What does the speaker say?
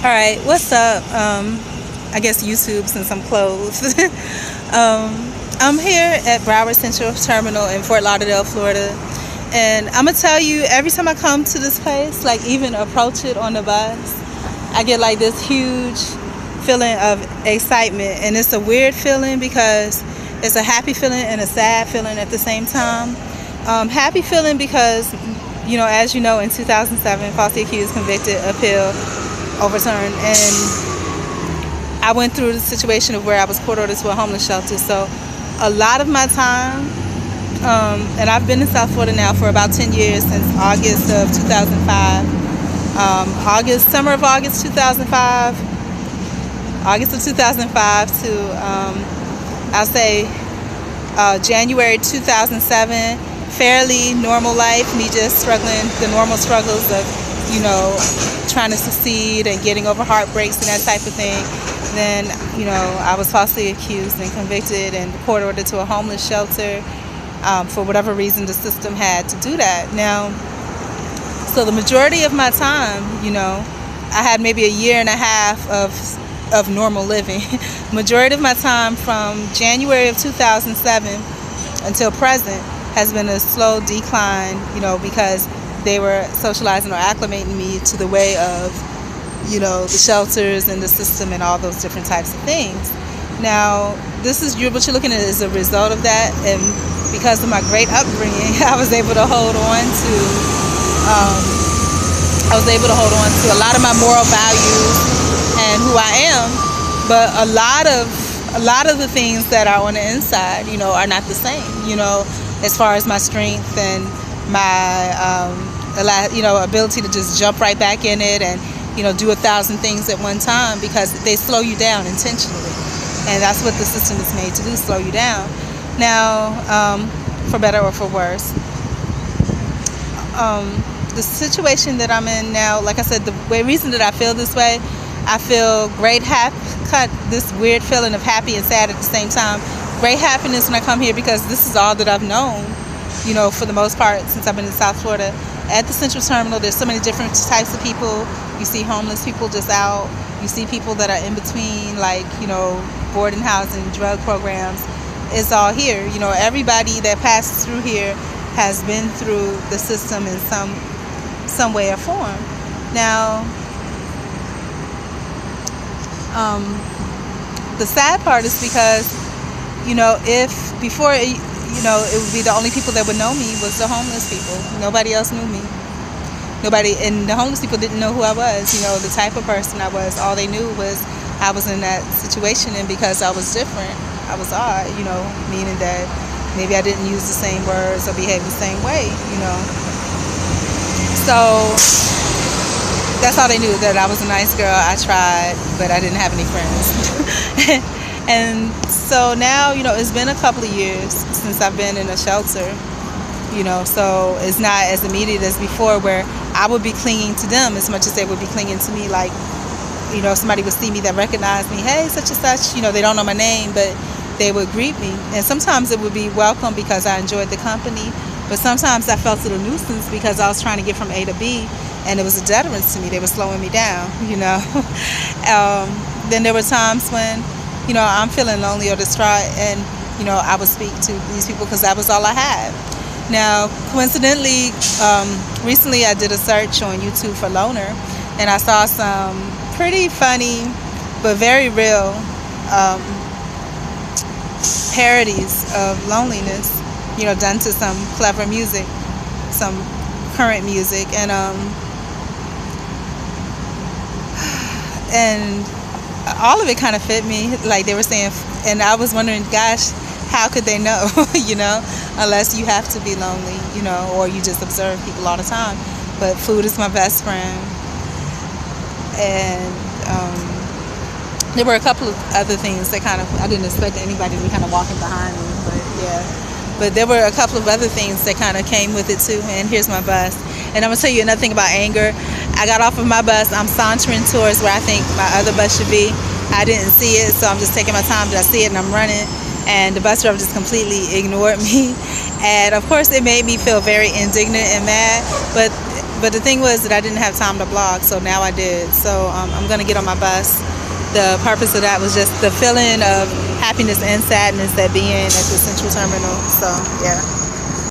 All right, what's up? I guess YouTube since I'm closed. I'm here at Broward Central Terminal in Fort Lauderdale, Florida. And I'm going to tell you, every time I come to this place, like even approach it on the bus, I get like this huge feeling of excitement. And it's a weird feeling because it's a happy feeling and a sad feeling at the same time. Happy feeling because, as you know, in 2007, falsely accused, convicted, appeal, overturned, and I went through the situation of where I was court ordered to a homeless shelter. So a lot of my time, and I've been in South Florida now for about 10 years, since August of 2005. Summer of August 2005, August of 2005 to, I'll say, January 2007, fairly normal life, me just struggling, the normal struggles of, trying to succeed and getting over heartbreaks and that type of thing. Then, I was falsely accused and convicted and court ordered to a homeless shelter. For whatever reason, the system had to do that. Now, so the majority of my time, I had maybe a year and a half of normal living. Majority of my time from January of 2007 until present has been a slow decline, because they were socializing or acclimating me to the way of, the shelters and the system and all those different types of things. Now, what you're looking at is a result of that, and because of my great upbringing, I was able to hold on to, a lot of my moral values and who I am, but a lot of the things that are on the inside, are not the same, as far as my strength and my, ability to just jump right back in it and, do 1,000 things at one time, because they slow you down intentionally. And that's what the system is made to do, slow you down. Now, for better or for worse. The situation that I'm in now, like I said, reason that I feel this way, I feel this weird feeling of happy and sad at the same time. Great happiness when I come here because this is all that I've known, for the most part since I've been in South Florida. At the Central Terminal, there's so many different types of people. You see homeless people just out. You see people that are in between, like, boarding housing, drug programs. It's all here. Everybody that passes through here has been through the system in some way or form. Now, the sad part is because, if before, it would be the only people that would know me was the homeless people. Nobody else knew me. And the homeless people didn't know who I was, the type of person I was. All they knew was I was in that situation, and because I was different, I was odd, meaning that maybe I didn't use the same words or behave the same way, So that's all they knew, that I was a nice girl. I tried, but I didn't have any friends. And so now, it's been a couple of years since I've been in a shelter, so it's not as immediate as before, where I would be clinging to them as much as they would be clinging to me. Like, somebody would see me that recognized me, hey, such and such, they don't know my name, but they would greet me. And sometimes it would be welcome because I enjoyed the company, but sometimes I felt it a nuisance because I was trying to get from A to B, and it was a deterrence to me. They were slowing me down, Then there were times when, I'm feeling lonely or distraught, and, I would speak to these people because that was all I had. Now, coincidentally, recently I did a search on YouTube for loner, and I saw some pretty funny but very real parodies of loneliness, done to some clever music, some current music, and all of it kind of fit me. Like they were saying, and I was wondering, gosh, how could they know, unless you have to be lonely, or you just observe people all the time. But food is my best friend. And there were a couple of other things that I didn't expect anybody to be kind of walking behind me, but yeah. But there were a couple of other things that kind of came with it too. And here's my bus. And I'm going to tell you another thing about anger. I got off of my bus. I'm sauntering towards where I think my other bus should be. I didn't see it, so I'm just taking my time. Did I see it? And I'm running. And the bus driver just completely ignored me. And of course, it made me feel very indignant and mad. But But the thing was that I didn't have time to blog, so now I did. So I'm gonna get on my bus. The purpose of that was just the feeling of happiness and sadness at being at the Central Terminal. So yeah.